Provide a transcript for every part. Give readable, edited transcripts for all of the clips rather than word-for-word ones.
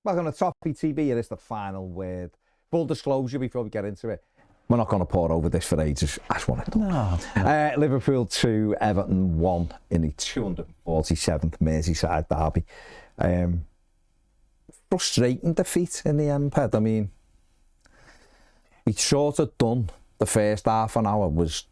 Well, on a Toffee TV, here is the final word. Full disclosure before we get into it. We're not going to pour over this for ages. I just want it done. No. Liverpool 2, Everton 1 in the 247th Merseyside derby. Frustrating defeat in the end, Ped. I mean, we'd sort of done the first half an hour was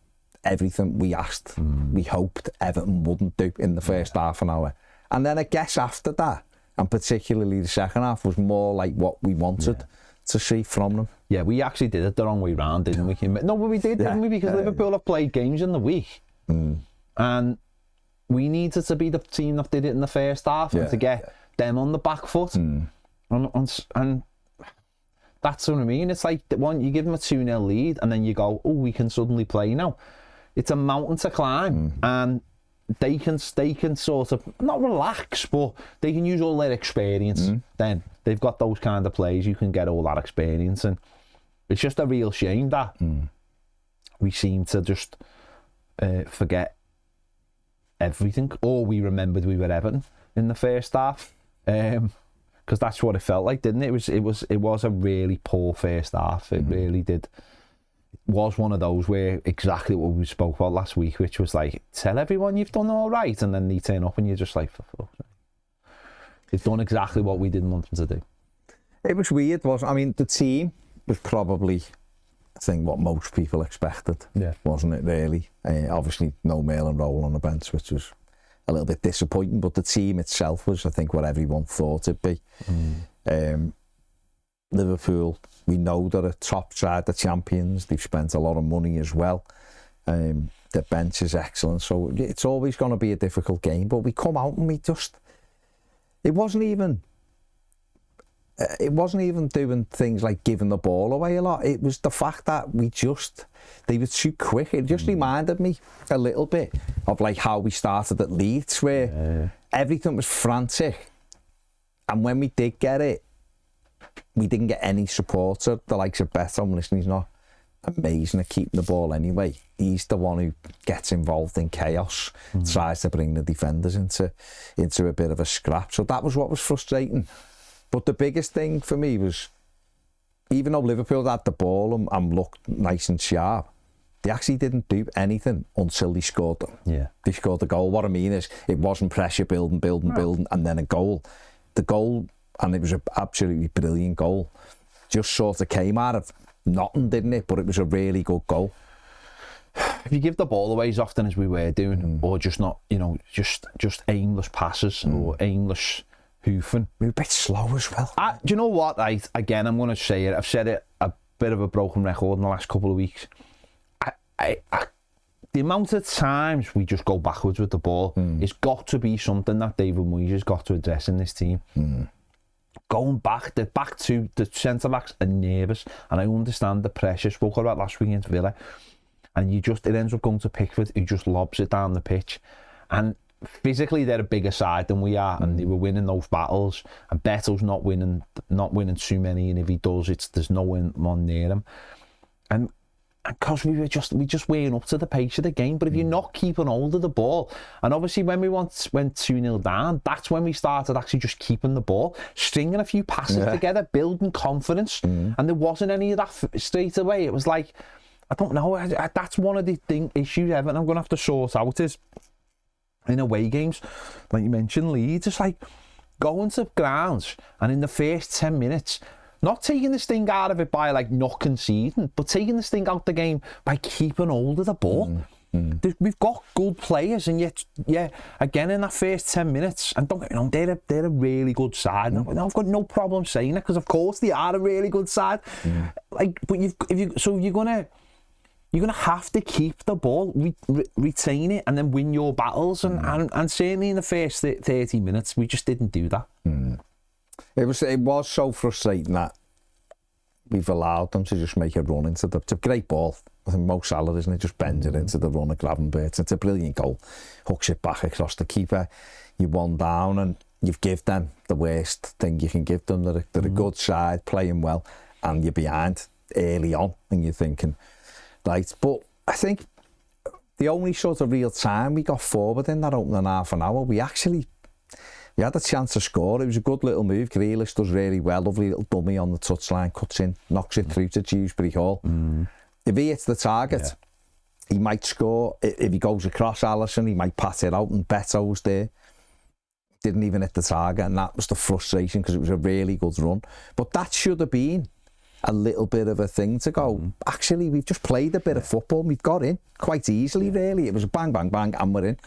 everything we asked, we hoped Everton wouldn't do in the first half an hour. And then I guess after that, and particularly the second half, was more like what we wanted to see from them. Yeah, we actually did it the wrong way round, didn't we? No, but we did, didn't we? Because Liverpool have played games in the week. And we needed to be the team that did it in the first half and to get them on the back foot. And that's what I mean. It's like you give them a 2-0 lead and then you go, oh, we can suddenly play now. It's a mountain to climb, and they can sort of not relax, but they can use all their experience. Then they've got those kind of players. You can get all that experience, and it's just a real shame that we seem to just forget everything. Or we remembered we were Everton in the first half, because that's what it felt like, didn't it? It was a really poor first half. It really did. Was one of those where exactly what we spoke about last week, which was like, tell everyone you've done all right, and then they turn up and you're just like, for fuck's sake. They've done exactly what we didn't want them to do. It was weird, wasn't it? I mean, the team was probably, I think, what most people expected, wasn't it, really? Obviously, no Mail and Roll on the bench, which was a little bit disappointing, but the team itself was, I think, what everyone thought it'd be. Liverpool, we know they're a top side, the champions. They've spent a lot of money as well. The bench is excellent, so it's always going to be a difficult game. But we come out and we just, it wasn't even doing things like giving the ball away a lot. It was the fact that they were too quick. It just reminded me a little bit of like how we started at Leeds, where everything was frantic, and when we did get it, we didn't get any support. So the likes of Beto, listen, he's not amazing at keeping the ball anyway. He's the one who gets involved in chaos, tries to bring the defenders into a bit of a scrap. So that was what was frustrating. But the biggest thing for me was, even though Liverpool had the ball and looked nice and sharp, they actually didn't do anything until they scored them. They scored the goal. What I mean is, it wasn't pressure building, and then a goal. The goal, and it was an absolutely brilliant goal, just sort of came out of nothing, didn't it? But it was a really good goal. If you give the ball away as often as we were doing, or just not, just aimless passes or aimless hoofing. We were a bit slow as well. Do you know what? Again, I'm going to say it. I've said it, a bit of a broken record in the last couple of weeks. The amount of times we just go backwards with the ball, it's got to be something that David Moyes has got to address in this team. Going back, the centre-backs are nervous, and I understand the pressure. Spoke about last week against Villa, and it ends up going to Pickford, who just lobs it down the pitch. And physically, they're a bigger side than we are, and they were winning those battles. And Beto's not winning too many, and if he does, there's no one near him. And because we just weren't up to the pace of the game. But if you're not keeping hold of the ball, and obviously when we went 2-0 down, that's when we started actually just keeping the ball, stringing a few passes together, building confidence, and there wasn't any of that straight away. It was like, I don't know, that's one of the issues Everton I'm going to have to sort out, is in away games, like you mentioned, Leeds, it's like going to grounds and in the first 10 minutes, not taking the sting out of it by like not conceding, but taking the sting out the game by keeping hold of the ball. We've got good players, and yet, again in that first 10 minutes, and don't get me wrong, they're a really good side. I've got no problem saying it, because of course they are a really good side. Like, but you're gonna have to keep the ball, retain it, and then win your battles. And certainly in the first 30 minutes, we just didn't do that. It was so frustrating that we've allowed them to just make a run into it's a great ball. I think Mo Salah, isn't it? Just bends it into the run of Gravenberch. It's a brilliant goal. Hooks it back across the keeper. You're one down, and you've given them the worst thing you can give them. They're a good side, playing well, and you're behind early on, and you're thinking, right. But I think the only sort of real time we got forward in that opening half an hour, we actually he had a chance to score. It was a good little move. Grealish does really well. Lovely little dummy on the touchline, cuts in, knocks it through to Dewsbury Hall. If he hits the target, he might score. If he goes across Alisson, he might pass it out, and Beto's there. Didn't even hit the target, and that was the frustration because it was a really good run. But that should have been a little bit of a thing to go, actually, we've just played a bit of football. We've got in quite easily, really. It was a bang, bang, bang, and we're in.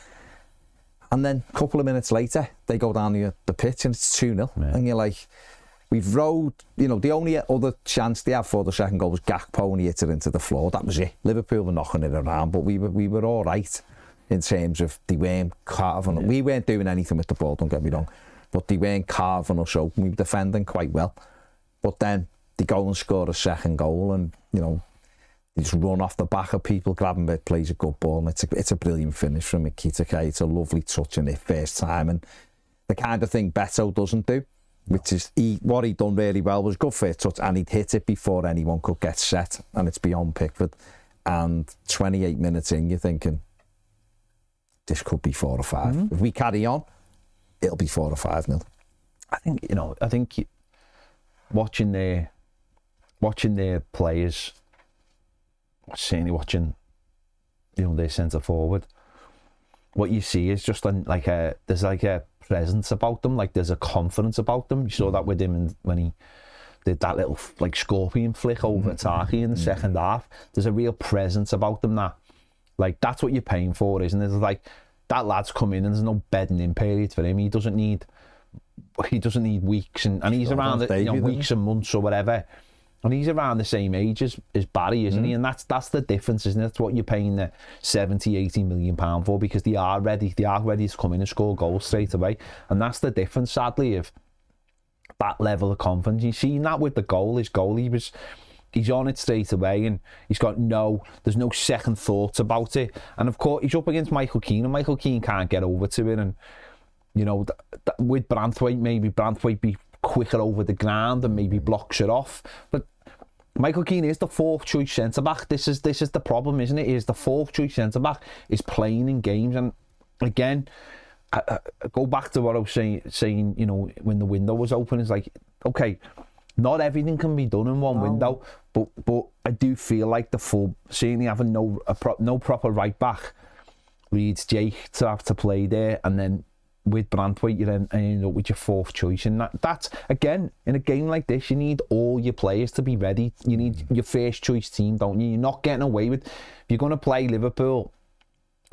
And then a couple of minutes later, they go down the pitch and it's 2-0. And you're like, we've rode, you know, the only other chance they had for the second goal was Gakpo and he hit it into the floor. That was it. Liverpool were knocking it around, but we were all right in terms of they weren't carving it. We weren't doing anything with the ball, don't get me wrong, but they weren't carving us open. We were defending quite well. But then they go and score a second goal and, you know, they just run off the back of people, grab him, plays a good ball, and it's a brilliant finish from Mikitike. It's a lovely touch in it first time, and the kind of thing Beto doesn't do, which is what he done really well was good first touch, and he'd hit it before anyone could get set, and it's beyond Pickford. And 28 minutes in, you're thinking, this could be 4 or 5. If we carry on, it'll be 4 or 5-0. I think watching their players, certainly watching, you know, their centre forward, what you see is just there's like a presence about them, like there's a confidence about them. You saw that with him when he did that little like scorpion flick over Toffee in the second half. There's a real presence about them that, like, that's what you're paying for, isn't it? It's like that lad's come in and there's no bedding in period for him. He doesn't need weeks and he's around weeks and months or whatever. And he's around the same age as Barry, isn't he? And that's the difference, isn't it? That's what you're paying the 70, 80 million pound for, because they are ready to come in and score goals straight away. And that's the difference, sadly, of that level of confidence. You've seen that with the goal. His goal, he's on it straight away, and there's no second thoughts about it. And of course, he's up against Michael Keane, and Michael Keane can't get over to it. And, you know, with Branthwaite, maybe Branthwaite be quicker over the ground and maybe blocks it off. But Michael Keane is the 4th choice centre back. This is the problem, isn't it? Is the 4th choice centre back is playing in games. And again, I go back to what I was saying, you know, when the window was open, it's like, okay, not everything can be done in one window, but I do feel like certainly having no proper right back leads Jake to have to play there, and then with Branthwaite, you then end up with your 4th choice. And that's, again, in a game like this, you need all your players to be ready. You need your first choice team, don't you? You're not getting away with, if you're going to play Liverpool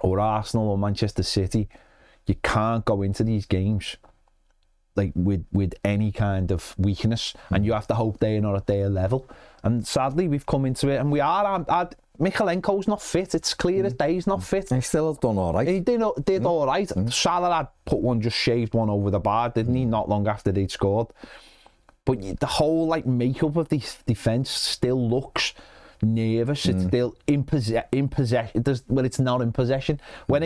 or Arsenal or Manchester City, you can't go into these games like with any kind of weakness, and you have to hope they're not at their level. And sadly, we've come into it, and we are. Michalenko's not fit. It's clear as day he's not fit. He still done all right. He did all right. Salah had just shaved one over the bar, didn't he? Not long after they'd scored. But the whole makeup of the defence still looks nervous. It's still in possession. Well, it's not in possession. When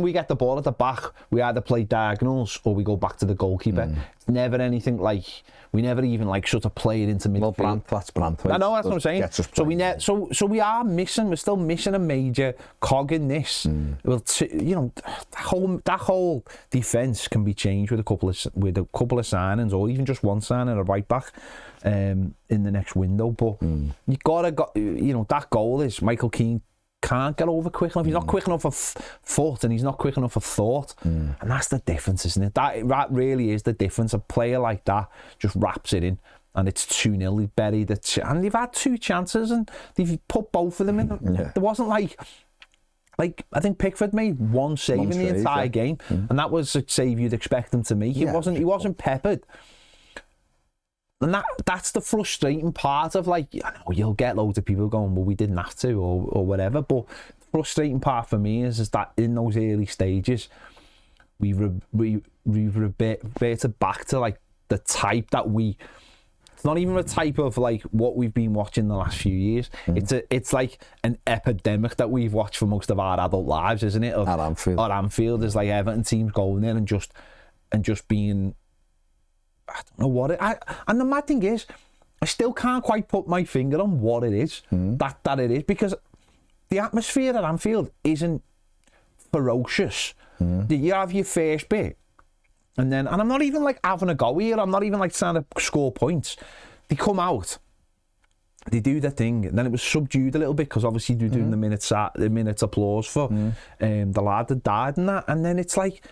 we get the ball at the back, we either play diagonals or we go back to the goalkeeper. It's never anything like, we never even sort of play it into midfield. Well, that's Branthwaite. I know, that's what I'm saying. So we're still missing a major cog in this. Well, you know, that whole defence can be changed with a couple of signings, or even just one signing, a right back in the next window. But you gotta you know, that goal is Michael Keane can't get over quick enough. He's not quick enough for foot, and he's not quick enough for thought. And that's the difference, isn't it? That really is the difference. A player like that just wraps it in, and it's 2-0. He buried it, and they've had 2 chances, and they've put both of them in. There wasn't like I think Pickford made one save in the entire game, and that was a save you'd expect him to make. He wasn't peppered. And that's the frustrating part of, I know you'll get loads of people going, well, we didn't have to, or whatever, but the frustrating part for me is that in those early stages, we've reverted back to the type that it's not even a type of what we've been watching the last few years. It's like an epidemic that we've watched for most of our adult lives, isn't it? At Anfield. At Anfield, there's Everton teams going there and just being, I don't know what it. And the mad thing is, I still can't quite put my finger on what it is that it is, because the atmosphere at Anfield isn't ferocious. You have your first bit, And I'm not even like having a go here. I'm not even like trying to score points. They come out, they do their thing, and then it was subdued a little bit because obviously they're doing the minutes applause for the lad that died and that. And then it's like,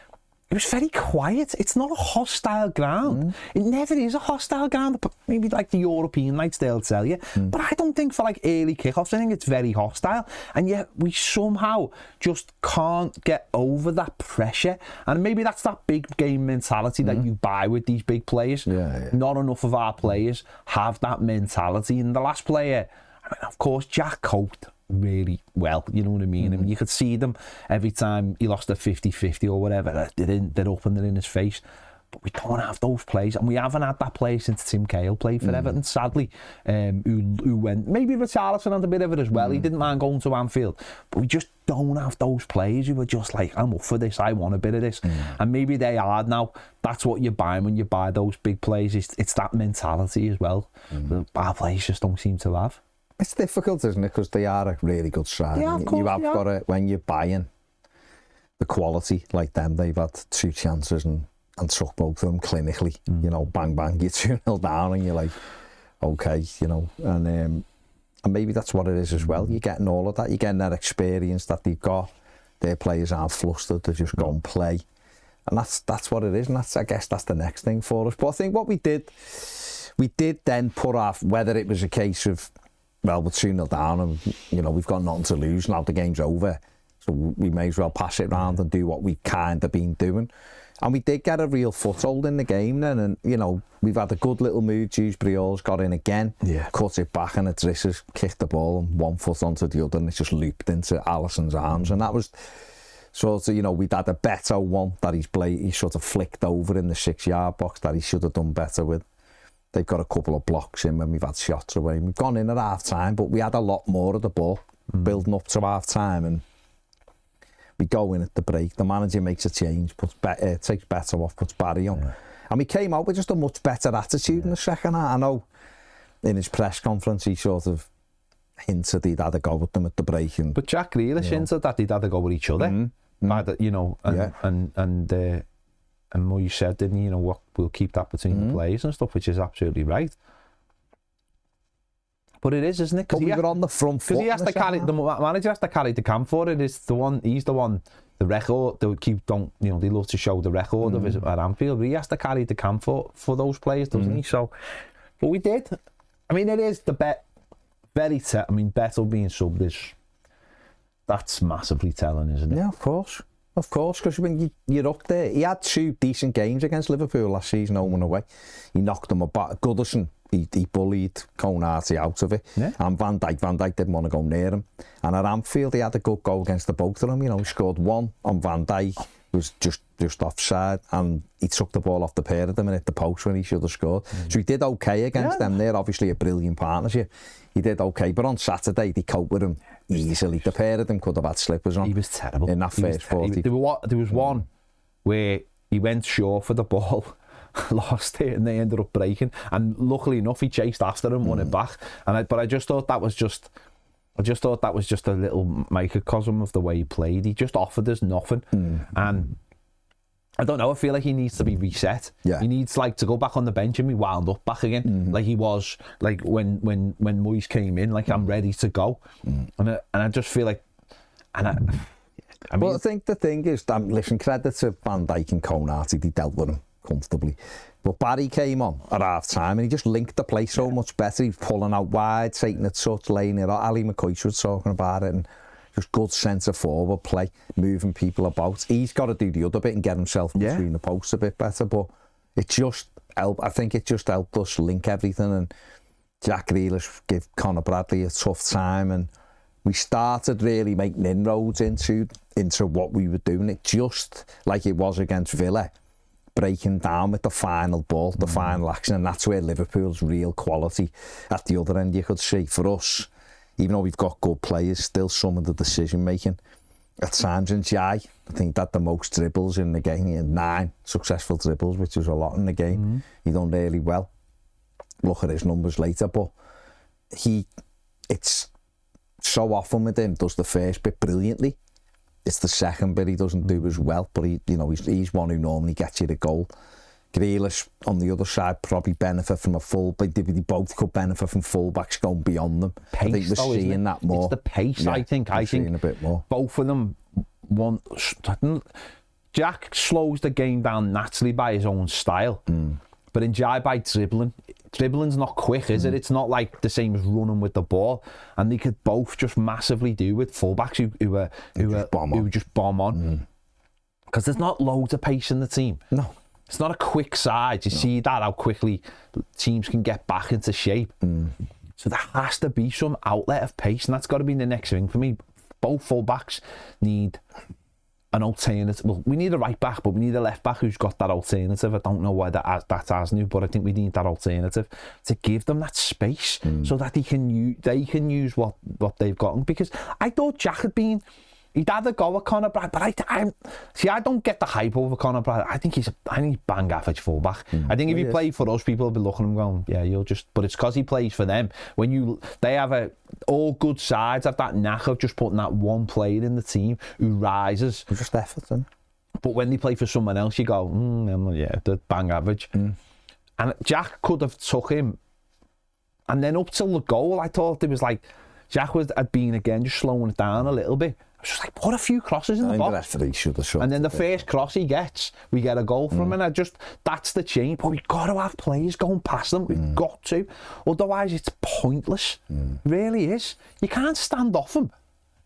it was very quiet. It's not a hostile ground. It never is a hostile ground. Maybe like the European nights, they'll tell you. But I don't think for like early kickoffs, I think it's very hostile. And yet we somehow just can't get over that pressure. And maybe that's that big game mentality that you buy with these big players. Not enough of our players have that mentality. And the last player, I mean, of course, Jack coped really well, you know what I mean? I mean, you could see them every time he lost a 50-50 or whatever, they're up and they're in his face. But we don't have those players, and we haven't had that player since Tim Cahill played for Everton, sadly, who went, maybe Richarlison had a bit of it as well, he didn't mind going to Anfield, but we just don't have those players who are just like, I'm up for this, I want a bit of this, and maybe they are now. That's what you're buying when you buy those big players, it's that mentality as well, that our players just don't seem to have. It's difficult, isn't it? Because they are a really good side. Yeah, of course, you have got to, when you're buying the quality like them, they've had 2 chances and took both of them clinically. You know, bang, bang, you're 2-0 down and you're like, okay, you know. And maybe that's what it is as well. You're getting all of that. You're getting that experience that they've got. Their players aren't flustered. They just go and play. And that's what it is. And I guess that's the next thing for us. But I think what we did then put off, whether it was a case of, well, we're 2-0 down and, you know, we've got nothing to lose now, the game's over, so we may as well pass it round and do what we've kind of been doing. And we did get a real foothold in the game then, and, you know, we've had a good little move. Briol's got in again, cut it back, and Idrissa's kicked the ball and one foot onto the other, and it just looped into Alisson's arms. And that was sort of, you know, we'd had a better one that he sort of flicked over in the 6-yard box that he should have done better with. They've got a couple of blocks in when we've had shots away. We've gone in at half-time, but we had a lot more of the ball building up to half-time, and we go in at the break. The manager makes a change, takes Beto off, puts Barry on. And we came out with just a much better attitude in the second half. I know in his press conference he sort of hinted he'd had a go with them at the break. But Jack Grealish hinted that they'd had a go with each other. You know, and Moyes said, didn't he, you know, what, we'll keep that between the players and stuff, which is absolutely right. But it is, isn't it? Because we were on the front foot. Because he has to carry, the manager has to carry the camp for it. He's the one, the record, they love to show the record of his at Anfield, but he has to carry the camp for those players, doesn't he? So, but we did. I mean, it is the Beto being subbed that's massively telling, isn't it? Yeah, of course. Of course, because when you're up there, he had 2 decent games against Liverpool last season, home and away. He knocked them about. Goodison, he bullied Konate out of it. Yeah. And Van Dijk didn't want to go near him. And at Anfield, he had a good goal against the both of them. You know, he scored one on Van Dijk, was just offside, and he took the ball off the pair of them and hit the post when he should have scored. So he did okay against them. They're obviously a brilliant partnership. He did okay, but on Saturday they coped with him easily. The pair of them could have had slippers on. He was terrible in that first 40. There was one where he went short for the ball, lost it, and they ended up breaking. And luckily enough, he chased after him, won it back. But I just thought that was just a little microcosm of the way he played. He just offered us nothing, and I don't know. I feel like he needs to be reset. Yeah. He needs to go back on the bench and be wound up back again, like he was like when Moyes came in. Like I'm ready to go, and I just feel like, I mean, well, I think the thing is, listen, credit to Van Dijk and Konate, they dealt with him comfortably. But Barry came on at half-time and he just linked the play so much better. He was pulling out wide, taking the touch, laying it out. Ali McCoy was talking about it, and just good centre-forward play, moving people about. He's got to do the other bit and get himself between the posts a bit better, but it just helped. I think it just helped us link everything, and Jack Grealish give Conor Bradley a tough time, and we started really making inroads into what we were doing. It just like it was against Villa, breaking down with the final ball, the final action, and that's where Liverpool's real quality at the other end you could see. For us, even though we've got good players, still some of the decision making at times. And Jai, I think that the most dribbles in the game. He had 9 successful dribbles, which was a lot in the game. He done really well. Look at his numbers later, but it's so often with him, does the first bit brilliantly. it's the second bit he doesn't do as well, but he's one who normally gets you the goal. Grealish on the other side probably benefit from a full, but they both could benefit from fullbacks going beyond them. Pace, I think we're seeing that more. It's the pace, I think. I think a bit more. Both of them want. Jack slows the game down naturally by his own style, but Njai by dribbling. Dribbling's not quick, is it? It's not like the same as running with the ball, and they could both just massively do with fullbacks who just bomb on. Because there's not loads of pace in the team. No. It's not a quick side. You see that, how quickly teams can get back into shape. So there has to be some outlet of pace, and that's got to be the next thing for me. Both full-backs need an alternative. Well, we need a right-back, but we need a left-back who's got that alternative. I don't know why that has new, but I think we need that alternative to give them that space so that they can use what they've got. Because I thought Jack he'd had a go at Conor Bradley, but I don't get the hype over Conor Bradley. I think he's bang average fullback. I think if he played for us, people will be looking at him going, yeah, you'll just. But it's because he plays for them. They have all good sides have that knack of just putting that one player in the team who rises. Just Everton. But when they play for someone else, you go, yeah, they're bang average. And Jack could have took him, and then up till the goal, I thought it was like Jack had been again just slowing it down a little bit. I was just like, put a few crosses in the box. And then the first cross he gets, we get a goal from him. And that's the change. But we've got to have players going past them. We've got to. Otherwise, it's pointless. It really is. You can't stand off him.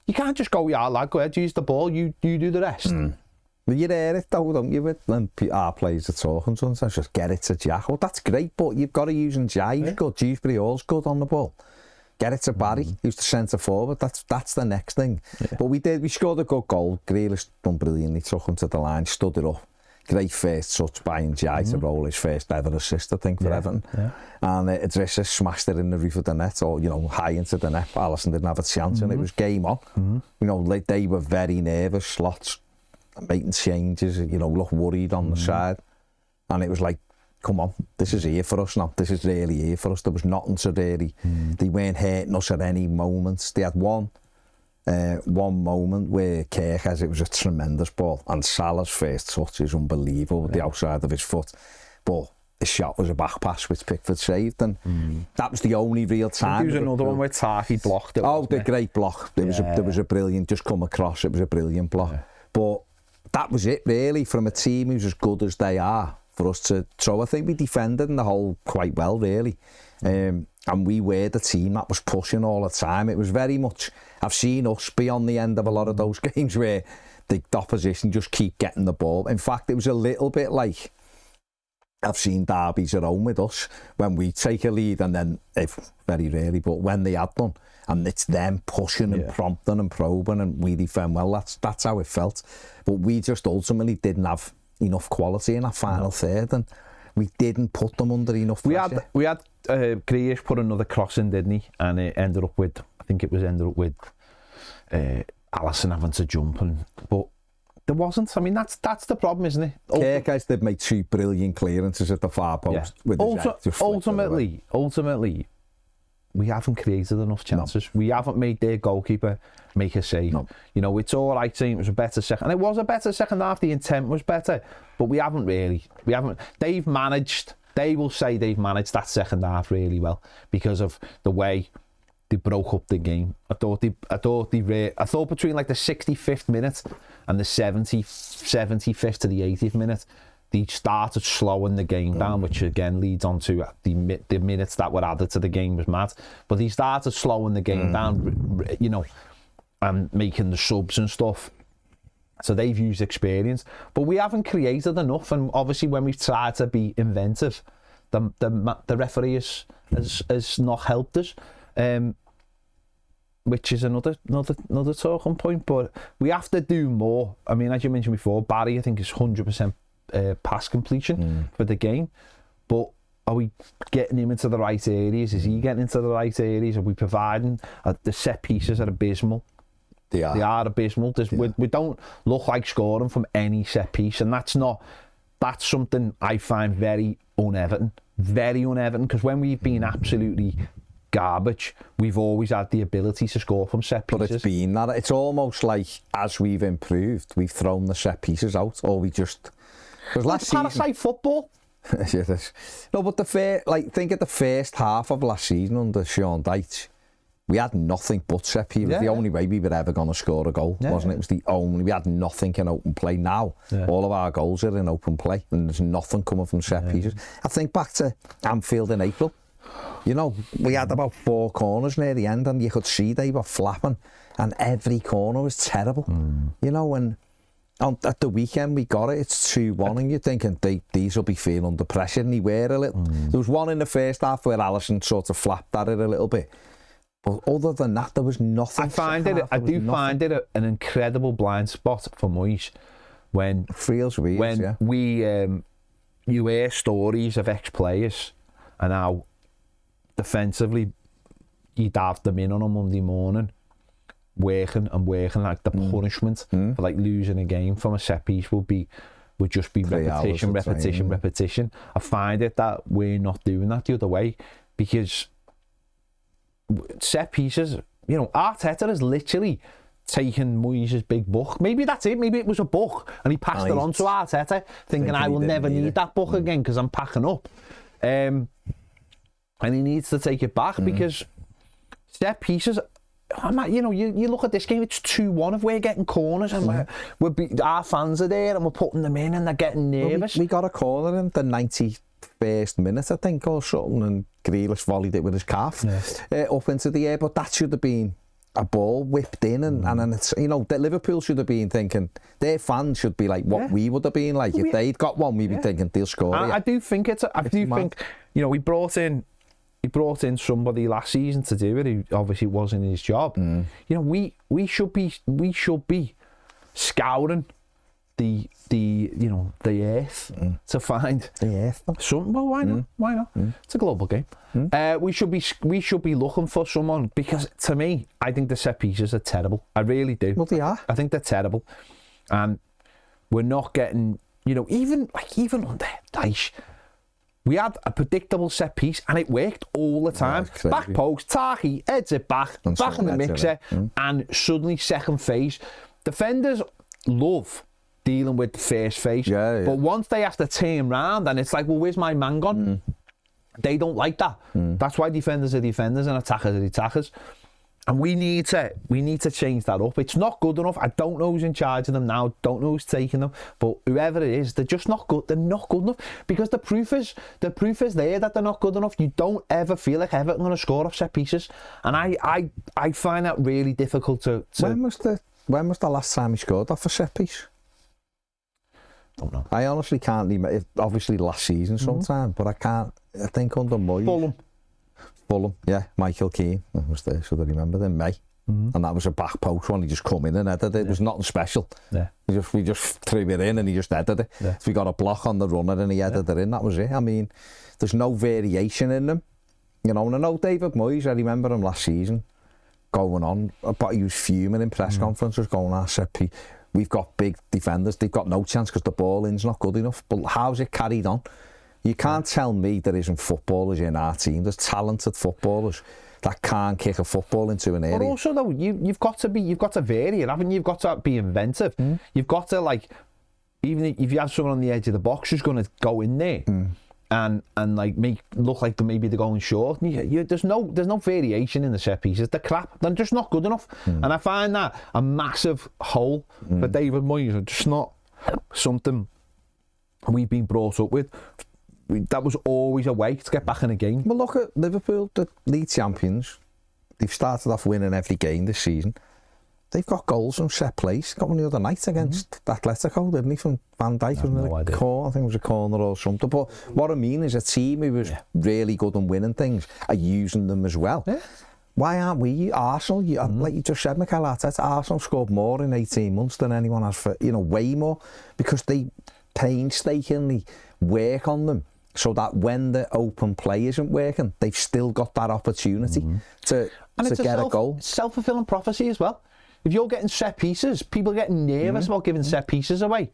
You can't just go, yeah, lad, go ahead, use the ball, you do the rest. But you hear it though, don't you, when our players are talking sometimes, just get it to Jack. Well, that's great, but you've got to use Njai. He's good. Dewsbury Hall's good on the ball. Get it to Barry, who's the centre forward. That's the next thing. Yeah. But we scored a good goal. Grealish done brilliantly, took him to the line, stood it up. Great first touch by Njai to roll his first ever assist, I think, for Everton. Yeah. And Idrissa smashed it in the roof of the net, or high into the net. Alisson didn't have a chance, and it was game on. They were very nervous, slots, making changes. Look worried on the side, and it was like, come on, this is here for us now. This is really here for us. There was nothing to really. They weren't hurting us at any moments. They had one moment where Kirk it was a tremendous ball, and Salah's first touch is unbelievable with the outside of his foot. But the shot was a back pass which Pickford saved, and that was the only real time. There was another one where Toffee blocked it. Oh, the great block. There was a brilliant, just come across. It was a brilliant block. But that was it really from a team who's as good as they are. For us to throw, I think we defended in the whole quite well, really. And we were the team that was pushing all the time. It was very much, I've seen us be on the end of a lot of those games where the opposition just keep getting the ball. In fact, it was a little bit like, I've seen derbies at home with us when we take a lead, and then, very rarely, but when they have done, and it's them pushing and prompting and probing, and we defend well. That's how it felt. But we just ultimately didn't have enough quality in that final third, and we didn't put them under enough pressure. We had Grealish put another cross in, didn't he? And it ended up with Alisson having to jump, but there wasn't. I mean, that's the problem, isn't it? Kirk did make two brilliant clearances at the far post. With ultimately, we haven't created enough chances. No. We haven't made their goalkeeper make a save. No. It's all right saying it was a better second. And it was a better second half. The intent was better. But we haven't. They will say they've managed that second half really well because of the way they broke up the game. I thought between like the 65th minute and the 75th to the 80th minute, they started slowing the game down, which again leads on to the minutes that were added to the game was mad. But he started slowing the game down, and making the subs and stuff. So they've used experience, but we haven't created enough. And obviously, when we've tried to be inventive, the referee has not helped us, which is another talking point. But we have to do more. I mean, as you mentioned before, Barry, I think is 100%. Pass completion for the game, but are we getting him into the right areas? Is he getting into the right areas? Are we providing? The set pieces are abysmal. They are abysmal. We don't look like scoring from any set piece, and that's something I find very un-Everton, because when we've been absolutely garbage. We've always had the ability to score from set pieces. But it's been that. It's almost like as we've improved, we've thrown the set pieces out, or we just. Because last season, parasite football. No, but think of the first half of last season under Sean Dyche. We had nothing but set pieces. It was the only way we were ever going to score a goal, wasn't it? It was the only. We had nothing in open play. Now, all of our goals are in open play, and there's nothing coming from set pieces. I think back to Anfield in April. You know, we had about 4 corners near the end, and you could see they were flapping, and every corner was terrible. You know, and at the weekend we got it. It's 2-1, and you're thinking these will be feeling under pressure, and they were a little. There was one in the first half where Alisson sort of flapped at it a little bit. But other than that, there was nothing. I do find it an incredible blind spot for Moyes when it feels weird, you hear stories of ex-players and how defensively you'd have them in on a Monday morning working like the punishment for like losing a game from a set piece would just be repetition. I find it that we're not doing that the other way, because set pieces, you know, Arteta has literally taken Moyes' big book. Maybe that's it. Maybe it was a book and he passed it on to Arteta, thinking I will never need that book again because I'm packing up. And he needs to take it back because set pieces, you know, you look at this game, it's 2-1 if we're getting corners and our fans are there and we're putting them in and they're getting nervous. We got a corner in the 91st minute, I think, or something, and Grealish volleyed it with his calf up into the air, but that should have been a ball whipped in, and then it's, you know, that Liverpool should have been thinking, their fans should be like what we would have been like if they'd got one. We'd be thinking they'll score. I do think think, you know, he brought in somebody last season to do it who obviously wasn't his job. You know, we should be scouring the earth to find the earth. Something. Well, why not? Why not? It's a global game. We should be looking for someone, because to me, I think the set pieces are terrible. I really do. Well, they are. I think they're terrible, and we're not getting. You know, even under Dyche, we had a predictable set piece and it worked all the time. Back post, Toffee heads it back in the mixer, and suddenly second phase. Defenders love dealing with the first phase, but once they have to turn round and it's like, well, where's my man gone? They don't like that. That's why defenders are defenders and attackers are attackers. And we need to change that up. It's not good enough. I don't know who's in charge of them now. Don't know who's taking them. But whoever it is, they're just not good. They're not good enough, because the proof is there that they're not good enough. You don't ever feel like Everton going to score off set pieces, and I find that really difficult to. When was the last time he scored off a set piece? Don't know. I honestly can't remember. Obviously last season sometime, but I can't. I think under Moyes. Fulham, yeah, Michael Keane was there, so I remember in May, and that was a back post one. He just come in and headed it. It was nothing special. We just threw it in and he just headed it. So we got a block on the runner and he headed it in. That was it. I mean, there's no variation in them, you know. And I know David Moyes, I remember him last season going on, but he was fuming in press conferences, going, "I said, we've got big defenders. They've got no chance because the ball in's not good enough." But how's it carried on? You can't tell me there isn't footballers in our team. There's talented footballers that can't kick a football into an area. But also, though, you've got to vary it, haven't you? You've got to be inventive. You've got to, like, even if you have someone on the edge of the box who's going to go in there and like look like maybe they're going short. There's no variation in the set pieces. They're crap. They're just not good enough. And I find that a massive hole for David Moyes. It's just not something we've been brought up with. That was always a way to get back in a game. Well, look at Liverpool, the league champions. They've started off winning every game this season. They've got goals from set plays. Got one the other night against Atletico, didn't he, from Van Dijk? Wasn't it? I think it was a corner or something. But what I mean is, a team who was really good and winning things are using them as well. Why aren't we? Arsenal, like you just said, Mikel Arteta, Arsenal scored more in 18 months than anyone has for, way more, because they painstakingly work on them, so that when the open play isn't working, they've still got that opportunity to get a goal. Self-fulfilling prophecy as well. If you're getting set pieces, people are getting nervous about giving set pieces away.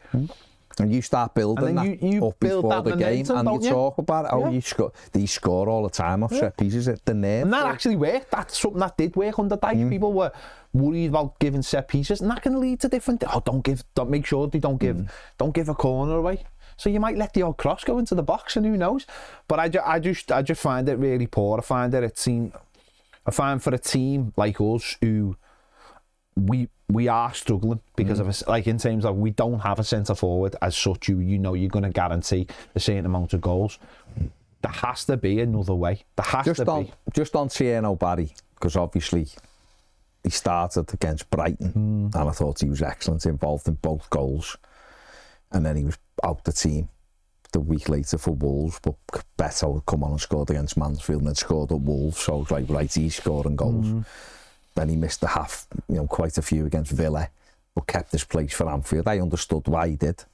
And you start building that you up build before that the game, momentum, and you talk about it. Oh, Yeah. these score all the time off set pieces. The nerve. And that actually worked. That's something that did work under Dyche. People were worried about giving set pieces, and that can lead to different. Oh, don't make sure they don't give a corner away. So you might let the old cross go into the box, and who knows? But I just find it really poor. I find for a team like us who we are struggling because of us, like in terms of we don't have a centre forward as such. You know you're going to guarantee a certain amount of goals. There has to be another way. There has to be. Just on Tieno Barry, because obviously he started against Brighton, and I thought he was excellent, involved in both goals, and then he was out the team the week later for Wolves, but Beto had come on and scored against Mansfield and had scored at Wolves, so I was like, right, he's scoring goals. Then he missed quite a few against Villa, but kept his place for Anfield. I understood why he did.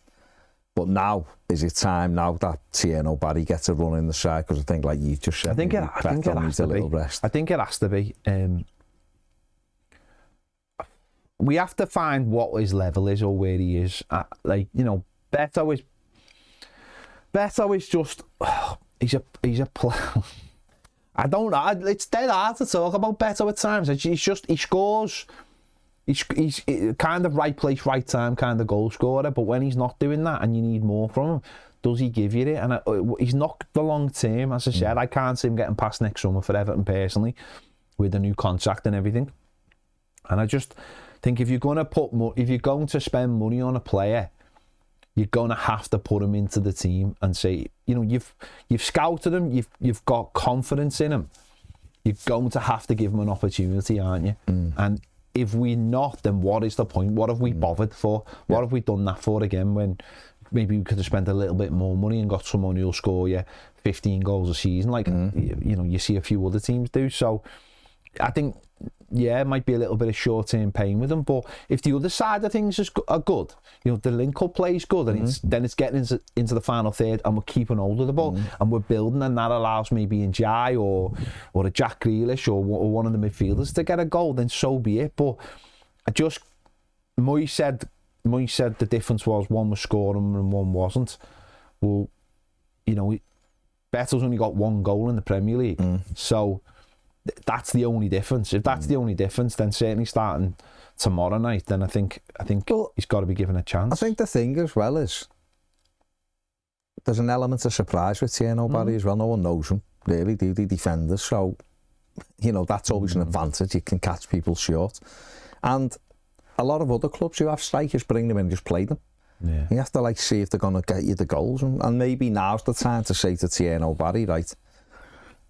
But now, is it time now that Tieno Barry gets a run in the side? Because I think, like you just said, I think it has to be. Rest. I think it has to be. We have to find what his level is or where he is. Beto is just he's a player. I don't know. It's dead hard to talk about Beto at times. He scores. He's kind of right place, right time kind of goal scorer. But when he's not doing that, and you need more from him, does he give you it? And he's not the long term. As I said, I can't see him getting past next summer for Everton personally, with the new contract and everything. And I just think if you're going to spend money on a player, you're going to have to put him into the team and say, you've scouted him, you've got confidence in him. You're going to have to give him an opportunity, aren't you? And if we're not, then what is the point? What have we bothered for? What have we done that for again, when maybe we could have spent a little bit more money and got someone who'll score you 15 goals a season, like you see a few other teams do. So I think, it might be a little bit of short-term pain with them, but if the other side of things are good, the link-up play is good, and it's getting into the final third, and we're keeping hold of the ball, and we're building, and that allows maybe in Jai or a Jack Grealish or one of the midfielders to get a goal, then so be it. But Moyes said the difference was one was scoring and one wasn't. Well, Beto's only got one goal in the Premier League, so that's the only difference. If that's the only difference, then certainly starting tomorrow night, then I think he's got to be given a chance. I think the thing as well is there's an element of surprise with Tieno Barry as well. No one knows him really, do the defenders? So that's always an advantage. You can catch people short, and a lot of other clubs who have strikers bring them in and just play them. Yeah. You have to see if they're going to get you the goals, and maybe now's the time to say to Tieno Barry, right,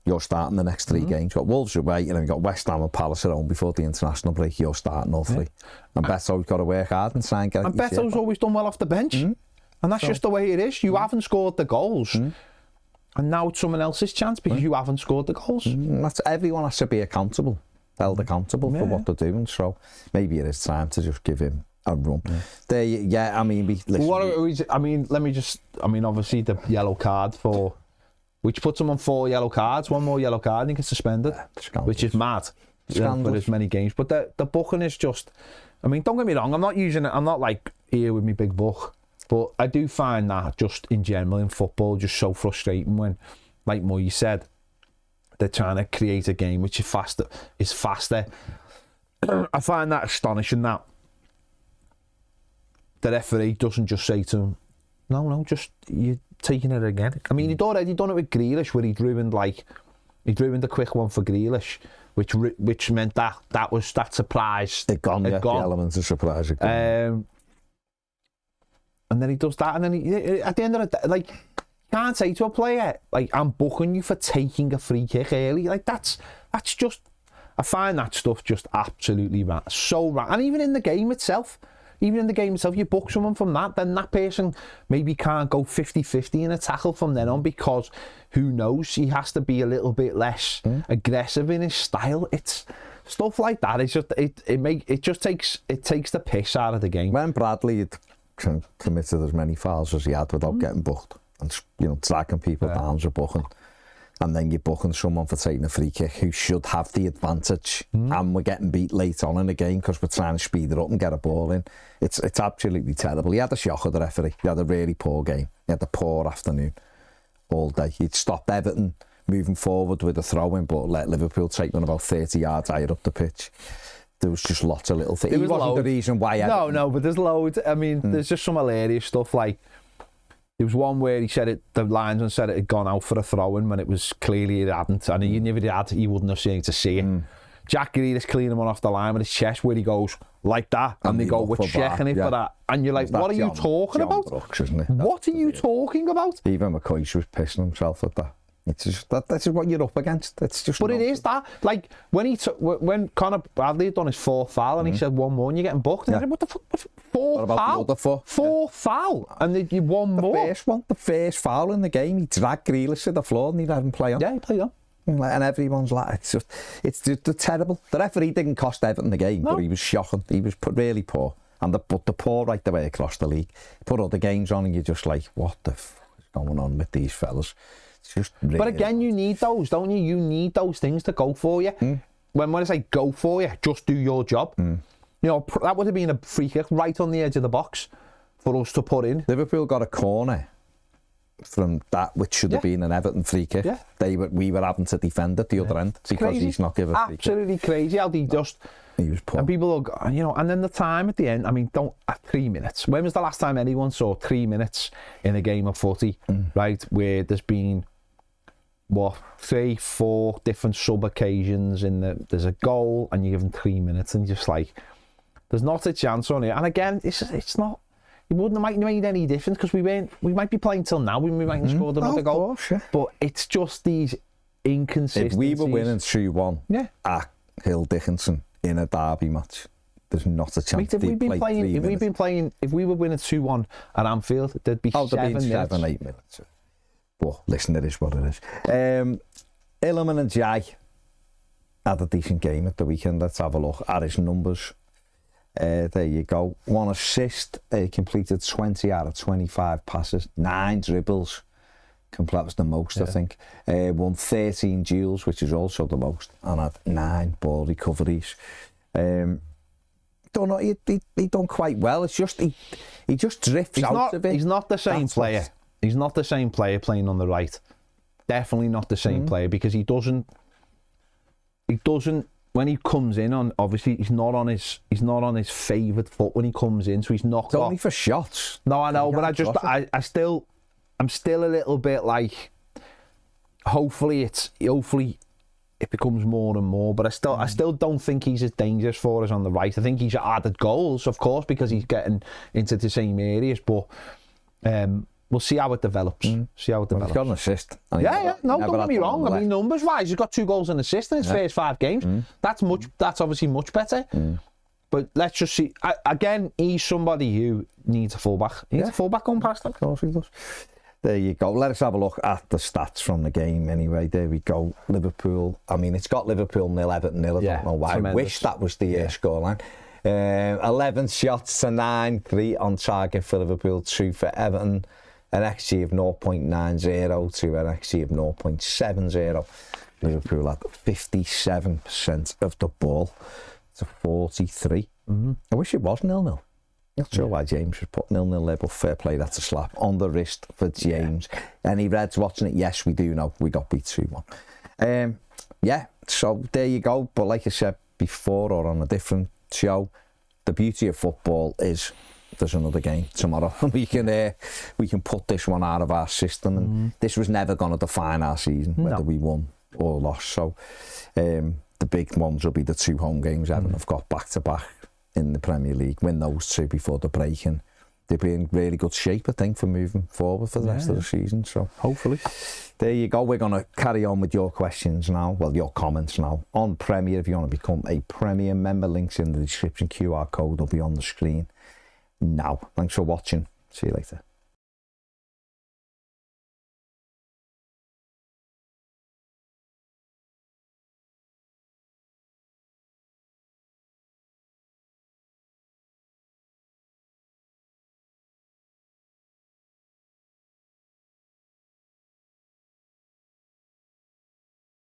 you're starting the next 3 games. You've got Wolves away, you've got West Ham and Palace at home before the international break. You're starting all 3. And Beto's got to work hard and try and get. And Beto's always done well off the bench, and that's just the way it is. You haven't scored the goals, and now it's someone else's chance because you haven't scored the goals. Everyone has to be accountable, held accountable for what they're doing. So maybe it is time to just give him a run. Obviously the yellow card which puts him on 4 yellow cards, 1 more yellow card and he gets suspended, which is mad for as many games. But the booking is just, don't get me wrong, I'm not like here with me big book, but I do find that just in general in football just so frustrating when, like Moyes said, they're trying to create a game which is faster. I find that astonishing that the referee doesn't just say to him, no, just you're taking it again. He'd already done it with Grealish, where he'd ruined the quick one for Grealish, which meant that surprise. It gone. The elements of surprise. And then he does that, and then at the end of the day, can't say to a player, I'm booking you for taking a free kick early. That's just, I find that stuff just absolutely so wrong. And even in the game itself, you book someone from that, then that person maybe can't go 50-50 in a tackle from then on, because who knows, he has to be a little bit less aggressive in his style. It's stuff like that. It's just it takes the piss out of the game. When Bradley had committed as many fouls as he had without getting booked, and tracking people down for booking, and then you're booking someone for taking a free kick who should have the advantage, and we're getting beat late on in the game because we're trying to speed it up and get a ball in. It's absolutely terrible. He had a shock of the referee. He had a really poor game. He had a poor afternoon all day. He'd stopped Everton moving forward with a throw-in, but let Liverpool take one about 30 yards higher up the pitch. There was just lots of little things. He wasn't the reason why. No, but there's loads. I mean, there's just some hilarious stuff. Like, there was one where he said it. The linesman said it had gone out for a throw-in when it was clearly it hadn't, and even if it had, he wouldn't have seen to see it. Jack Grealish cleaning one off the line with his chest, where he goes like that, and they go, "We're checking it for that," and you're like, "What are you talking about? What are you talking about?" Even McCoy was pissing himself at that. It's just that's what you're up against. It's just. But it is that, like, when Conor Bradley had done his fourth foul and he said one more and you're getting booked. And I said, what the fuck? Four foul? Four foul, and then you one more. The first foul in the game. He dragged Grealish to the floor and he let him play on. Yeah, he played on. And everyone's like, it's just terrible. The referee didn't cost Everton the game, but he was shocking. He was really poor, and the poor right the way across the league. Put other games on and you're just like, what the fuck is going on with these fellas? Really, but again, you need those, don't you? You need those things to go for you. When I say go for you, just do your job. You know, that would have been a free kick right on the edge of the box for us to put in. Liverpool got a corner from that, which should have been an Everton free kick. Yeah. We were having to defend at the other end because he's not giving a free kick. Absolutely crazy how he just... He was poor. And people will, you know, and then the time at the end, I mean, at 3 minutes. When was the last time anyone saw 3 minutes in a game of footy, right, where there's been... 3, 4 different sub-occasions there's a goal and you give them 3 minutes and just like there's not a chance on it. And again, it's not, it wouldn't have made any difference because we might be playing till now, we might have scored another goal. Course, yeah. But it's just these inconsistencies. If we were winning 2-1 at Hill Dickinson in a derby match, there's not a chance. If we were winning 2-1 at Anfield, there'd be 7 minutes. 7, 8 minutes. But listen, it is what it is. Illiman and Jai had a decent game at the weekend. Let's have a look at his numbers. There you go. 1 assist. He completed 20 out of 25 passes. 9 dribbles. That was the most, I think. Won 13 duels, which is also the most. And had 9 ball recoveries. Don't know. He done quite well. It's just he just drifts out of it. He's not the same player. He's not the same player playing on the right. Definitely not the same player because he doesn't. When he comes in on, obviously he's not on his favoured foot when he comes in, so he's not. It's only for shots. No, I know, but I'm still a little bit like. Hopefully it becomes more and more, but I still don't think he's as dangerous for us on the right. I think he's added goals, of course, because he's getting into the same areas, but. We'll see how it develops. He's got an assist. No, don't get me wrong. I mean, numbers-wise, he's got 2 goals and assists in his first 5 games. That's obviously much better. But let's just see. Again, he's somebody who needs a fullback. He needs a fullback going past him. Of course he does. There you go. Let us have a look at the stats from the game anyway. There we go. Liverpool. I mean, it's got Liverpool 0, Everton 0. I don't know why. Tremendous. I wish that was the scoreline. 11 shots to 9, 3 on target for Liverpool, 2 for Everton. An XG of 0.90 to an XG of 0.70. Liverpool had 57% of the ball to 43. I wish it was 0-0. Not sure why James was put 0-0 there, but fair play, that's a slap on the wrist for James. Any Reds watching it? Yes, we do know. We got beat 2-1. So there you go. But like I said before, or on a different show, the beauty of football is there's another game tomorrow. We can put this one out of our system, and this was never going to define our season, whether we won or lost. So the big ones will be the 2 home games Everton have got back to back in the Premier League. Win those 2 before the break, and they'll be in really good shape, I think, for moving forward for the rest of the season. So hopefully. There you go. We're going to carry on with your questions now. Well, your comments now. On Premier, if you want to become a Premier member, links in the description. QR code will be on the screen now. Thanks for watching. See you later.